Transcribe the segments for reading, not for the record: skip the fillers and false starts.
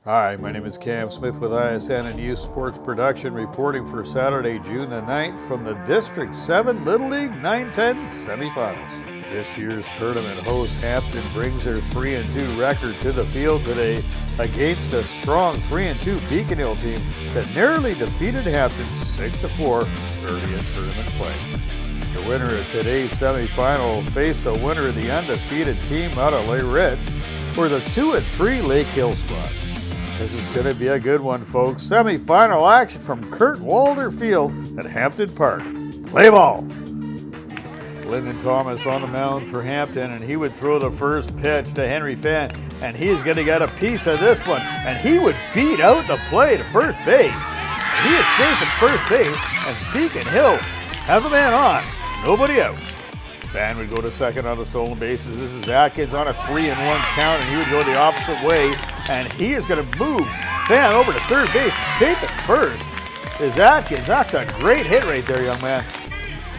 Hi, my name is Cam Smith with ISN and Youth Sports Production, reporting for Saturday, June the 9th from the District 7 Little League 9-10 semifinals. This year's tournament host Hampton brings their 3-2 record to the field today against a strong 3-2 Beacon Hill team that narrowly defeated Hampton 6-4 early in tournament play. The winner of today's semifinal will face the winner of the undefeated team out of Ritz for the 2-3 Lake Hill squad. This is going to be a good one, folks. Semi-final action from Kurt Walder Field at Hampton Park. Play ball. Lyndon Thomas on the mound for Hampton, and he would throw the first pitch to Henry Fan, and he's going to get a piece of this one, and he would beat out the play to first base. He is safe at first base, and Beacon Hill has a man on, nobody out. Fan would go to second on the stolen bases. This is Atkins on a 3-1 count, and he would go the opposite way, and he is going to move Fan over to third base. Safe at first is Atkins. That's a great hit right there, young man.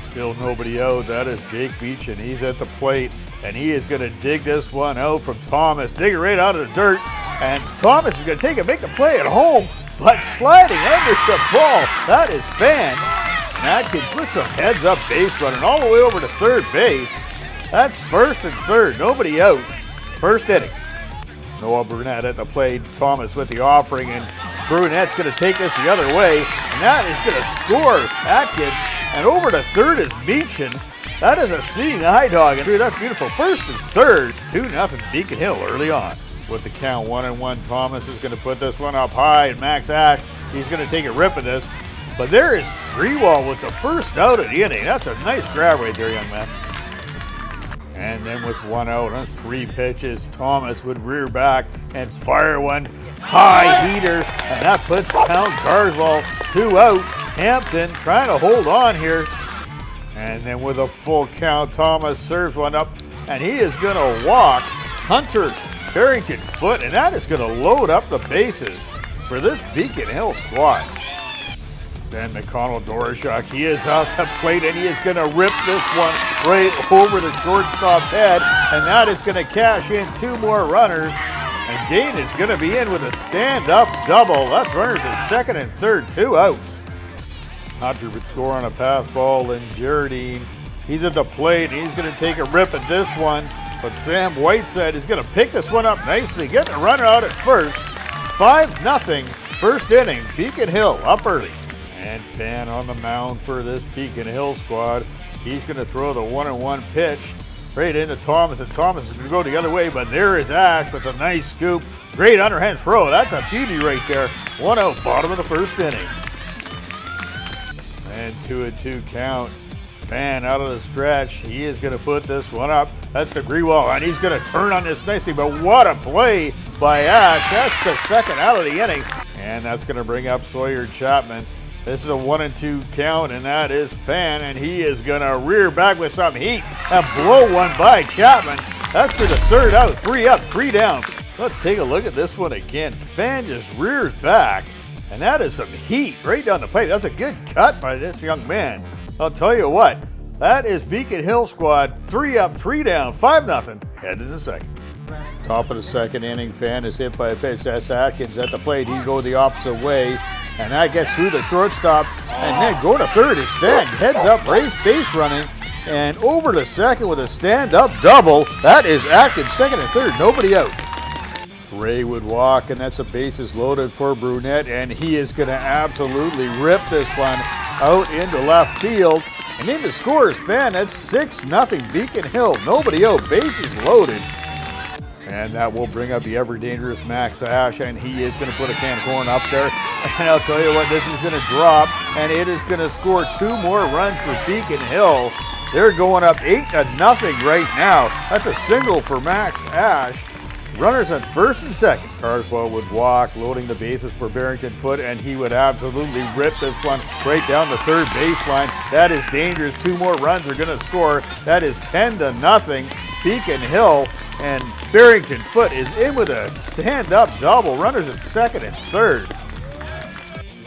Still nobody out. That is Jake Beach, and he's at the plate, and he is going to dig this one out from Thomas. Dig it right out of the dirt, and Thomas is going to take it, make the play at home, but sliding under the ball. That is Fan. Atkins with some heads-up base running all the way over to third base. That's first and third, nobody out. First inning. Noah Brunette at the plate. Thomas with the offering, and Brunette's going to take this the other way, and that is going to score Atkins. And over to third is Meechin. That is a seeing eye dog. And that's beautiful. First and third, 2-0 Beacon Hill early on. With the count 1-1, Thomas is going to put this one up high, and Max Ash, he's going to take a rip of this. But there is Greenwald with the first out of the inning. That's a nice grab right there, young man. And then with one out on 3 pitches, Thomas would rear back and fire one high heater, and that puts Count Carswell 2 out. Hampton trying to hold on here. And then with a full count, Thomas serves one up, and he is going to walk Hunter Barrington Foot, and that is going to load up the bases for this Beacon Hill squad. Then McConnell Dorashuk, he is off the plate, and he is going to rip this one right over the shortstop's head, and that is going to cash in 2 more runners. And Dane is going to be in with a stand-up double. That's runners at second and third, 2 outs. Hunter would score on a pass ball, and Jardine, he's at the plate, and he's going to take a rip at this one. But Sam Whiteside is going to pick this one up nicely, get the runner out at first. 5-0, first inning, Beacon Hill up early. And Fan on the mound for this Beacon Hill squad. He's going to throw the 1-1 pitch right into Thomas, and Thomas is going to go the other way, but there is Ash with a nice scoop. Great underhand throw. That's a beauty right there. 1 out, bottom of the first inning. And 2-2 count. Fan out of the stretch. He is going to put this one up. That's the Greenwald, and he's going to turn on this nicely, but what a play by Ash. That's the second out of the inning. And that's going to bring up Sawyer Chapman. This is a 1-2 count, and that is Fan, and he is going to rear back with some heat and blow one by Chapman. That's for the third out, 3 up, 3 down. Let's take a look at this one again. Fan just rears back, and that is some heat right down the plate. That's a good cut by this young man. I'll tell you what, that is Beacon Hill squad, 3 up, 3 down, 5-0, headed to second. Top of the second inning, Fan is hit by a pitch. That's Atkins at the plate. He go the opposite way, and that gets through the shortstop. And then go to third is Fan. Heads up, race base running, and over to second with a stand-up double. That is Atkins, second and third, nobody out. Ray would walk, and that's a bases loaded for Brunette, and he is going to absolutely rip this one out into left field. And in the scorer's Fan, that's 6-0 Beacon Hill, nobody out, bases loaded. And that will bring up the ever-dangerous Max Ash, and he is going to put a can of corn up there. And I'll tell you what, this is going to drop, and it is going to score 2 more runs for Beacon Hill. They're going up 8-0 right now. That's a single for Max Ash. Runners at first and second. Carswell would walk, loading the bases for Barrington Foot, and he would absolutely rip this one right down the third baseline. That is dangerous. 2 more runs are going to score. That is 10-0 Beacon Hill. And Barrington Foot is in with a stand-up double. Runners at second and third.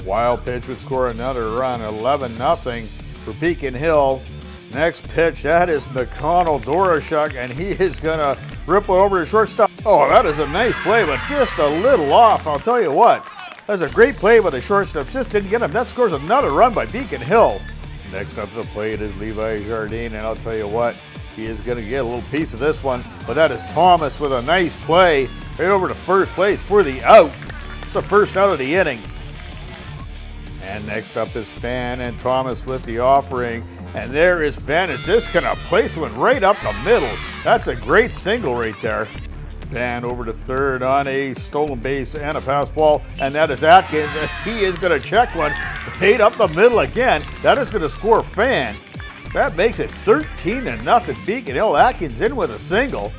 Wild pitch would score another run, 11-0 for Beacon Hill. Next pitch, that is McConnell Dorashuk, and he is going to rip over the shortstop. Oh, that is a nice play, but just a little off. I'll tell you what, that's a great play by the shortstop. Just didn't get him. That scores another run by Beacon Hill. Next up to the plate is Levi Jardine, and I'll tell you what, he is going to get a little piece of this one, but that is Thomas with a nice play right over to first place for the out. It's the first out of the inning. And next up is Fan and Thomas with the offering. And there is Fan. It's just going to place one right up the middle. That's a great single right there. Fan over to third on a stolen base and a pass ball. And that is Atkins. And he is going to check one right up the middle again. That is going to score Fan. That makes it 13-0 Beacon Hill. Atkins in with a single.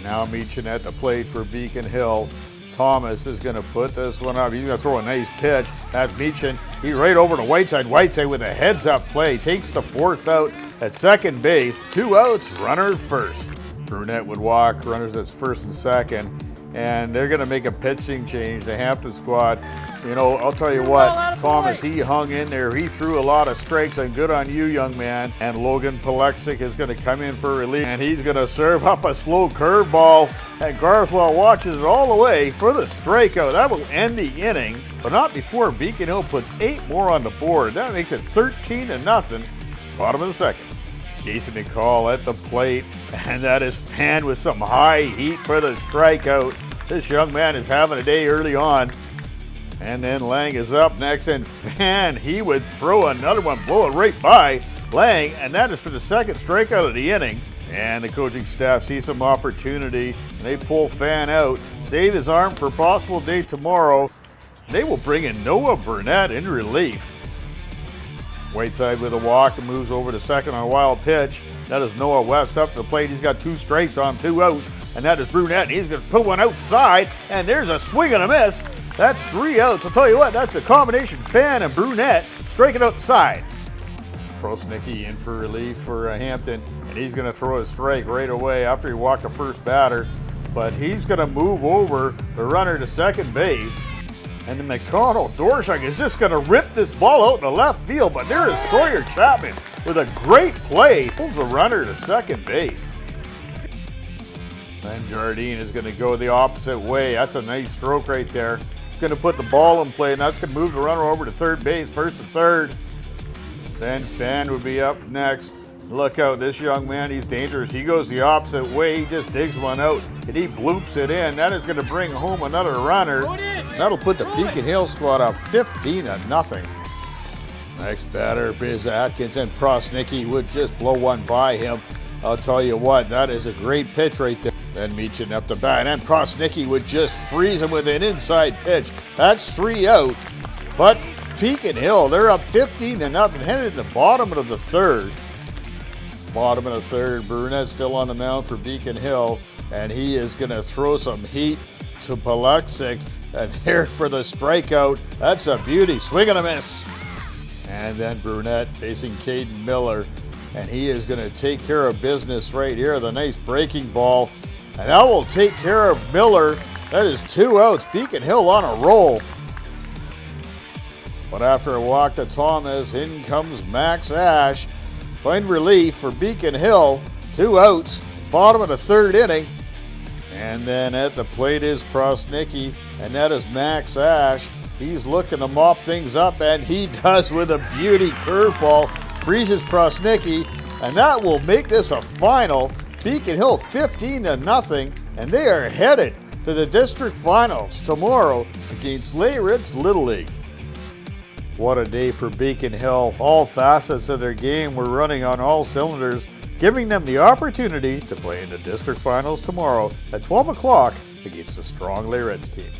Now Meechin at the plate for Beacon Hill. Thomas is going to put this one up. He's going to throw a nice pitch. That's Meechin. He right over to Whiteside. Whiteside with a heads-up play. Takes the fourth out at second base. 2 outs, runner first. Brunette would walk. Runners at first and second. And they're going to make a pitching change. The Hampton squad, you know, I'll tell you what, Thomas, he hung in there. He threw a lot of strikes, and good on you, young man. And Logan Palexic is going to come in for relief, and he's going to serve up a slow curveball. And Garthwell watches it all the way for the strikeout. That will end the inning, but not before Beacon Hill puts 8 more on the board. That makes it 13-0. Bottom of the second. Jason McCall at the plate, and that is Fan with some high heat for the strikeout. This young man is having a day early on. And then Lang is up next, and Fan, he would throw another one, blow it right by Lang, and that is for the second strikeout of the inning. And the coaching staff sees some opportunity, and they pull Fan out, save his arm for a possible day tomorrow. They will bring in Noah Burnett in relief. Whiteside with a walk and moves over to second on a wild pitch. That is Noah West up to the plate. He's got 2 strikes on 2 outs, and that is Brunette. He's going to put one outside, and there's a swing and a miss. That's 3 outs. I'll tell you what, that's a combination. Fan and Brunette striking outside. Prosnicki in for relief for Hampton, and he's going to throw a strike right away after he walked the first batter. But he's going to move over the runner to second base. And then McConnell Dorshak is just going to rip this ball out in the left field, but there is Sawyer Chapman with a great play. Pulls the runner to second base. Then Jardine is going to go the opposite way. That's a nice stroke right there. He's going to put the ball in play, and that's going to move the runner over to third base, first to third. Then Fan would be up next. Look out, this young man, he's dangerous. He goes the opposite way. He just digs one out, and he bloops it in. That is going to bring home another runner. That'll put the Beacon Hill squad up 15-0. Next batter is Atkins, and Prosnicki would just blow one by him. I'll tell you what, that is a great pitch right there. Then Meechin up the bat, and Prosnicki would just freeze him with an inside pitch. That's 3 out. But Beacon Hill, they're up 15-0, headed to the bottom of the third. Bottom of the third, Brunette still on the mound for Beacon Hill, and he is going to throw some heat to Palexic, and here for the strikeout. That's a beauty, swing and a miss. And then Brunette facing Caden Miller, and he is going to take care of business right here. The nice breaking ball, and that will take care of Miller. That is 2 outs. Beacon Hill on a roll. But after a walk to Thomas, in comes Max Ash. Find relief for Beacon Hill. 2 outs. Bottom of the third inning. And then at the plate is Prosnicki, and that is Max Ash. He's looking to mop things up, and he does with a beauty curveball. Freezes Prosnicki, and that will make this a final. Beacon Hill 15-0, and they are headed to the district finals tomorrow against Leyritz Little League. What a day for Beacon Hill. All facets of their game were running on all cylinders, giving them the opportunity to play in the district finals tomorrow at 12 o'clock against a strong Leyritz team.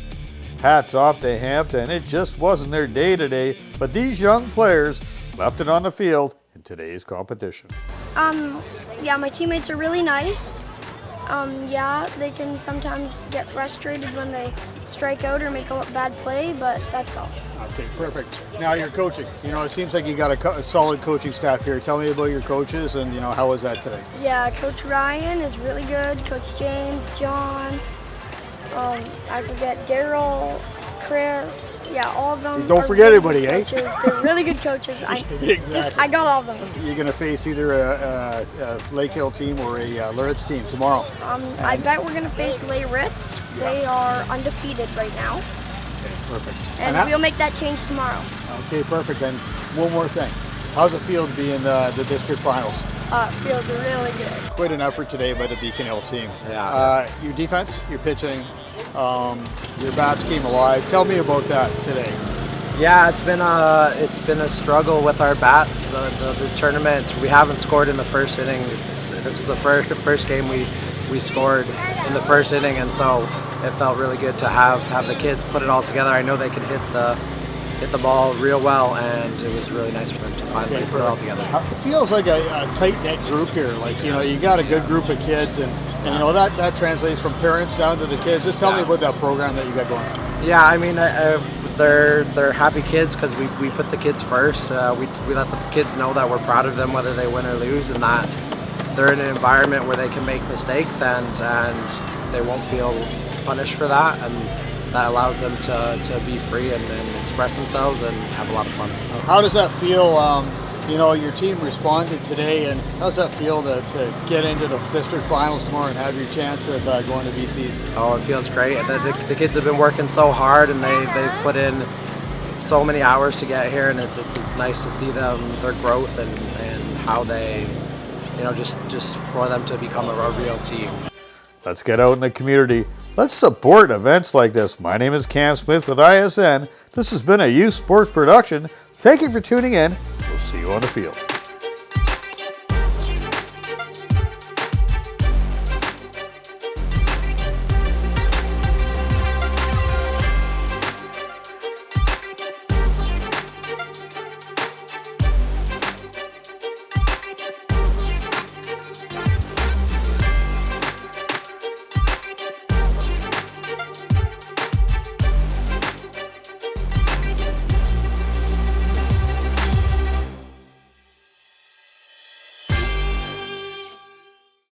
Hats off to Hampton. It just wasn't their day today, but these young players left it on the field in today's competition. Yeah, my teammates are really nice. Yeah, they can sometimes get frustrated when they strike out or make a bad play, but that's all. Okay, perfect. Now you're coaching. You know, it seems like you got a solid coaching staff here. Tell me about your coaches and, you know, how was that today? Yeah, Coach Ryan is really good. Coach James, John, I forget, Daryl, Chris, yeah, all of them. Don't are forget really anybody, good eh? coaches. They're really good coaches. I got all of them. You're going to face either a Lake Hill team or a Loretz team tomorrow. I bet we're gonna face Lay Ritz. They are undefeated right now, Okay, perfect. and we'll make that change tomorrow. Okay, perfect. And one more thing. How's it feel to be in the district finals? It feels really good. Quite an effort today by the Beacon Hill team. Yeah. Your defense, your pitching, your bats came alive. Tell me about that today. Yeah, it's been a struggle with our bats. The tournament, we haven't scored in the first inning. This was the first game we scored in the first inning, and so it felt really good to have the kids put it all together. I know they can hit the ball real well, and it was really nice for them to finally put it all together. It feels like a tight-knit group here. Like, you got a good group of kids, and that translates from parents down to the kids. Just tell me about that program that you got going. Yeah, I mean, they're happy kids because we put the kids first. We let the kids know that we're proud of them whether they win or lose, and that they're in an environment where they can make mistakes and they won't feel punished for that, and that allows them to be free and express themselves and have a lot of fun. How does that feel? Your team responded today, and how does that feel to get into the district finals tomorrow and have your chance of going to BC's? Oh, it feels great. The kids have been working so hard, and they've put in so many hours to get here, and it's nice to see their growth and how they, just for them to become a real team. Let's get out in the community. Let's support events like this. My name is Cam Smith with ISN. This has been a youth sports production. Thank you for tuning in. We'll see you on the field.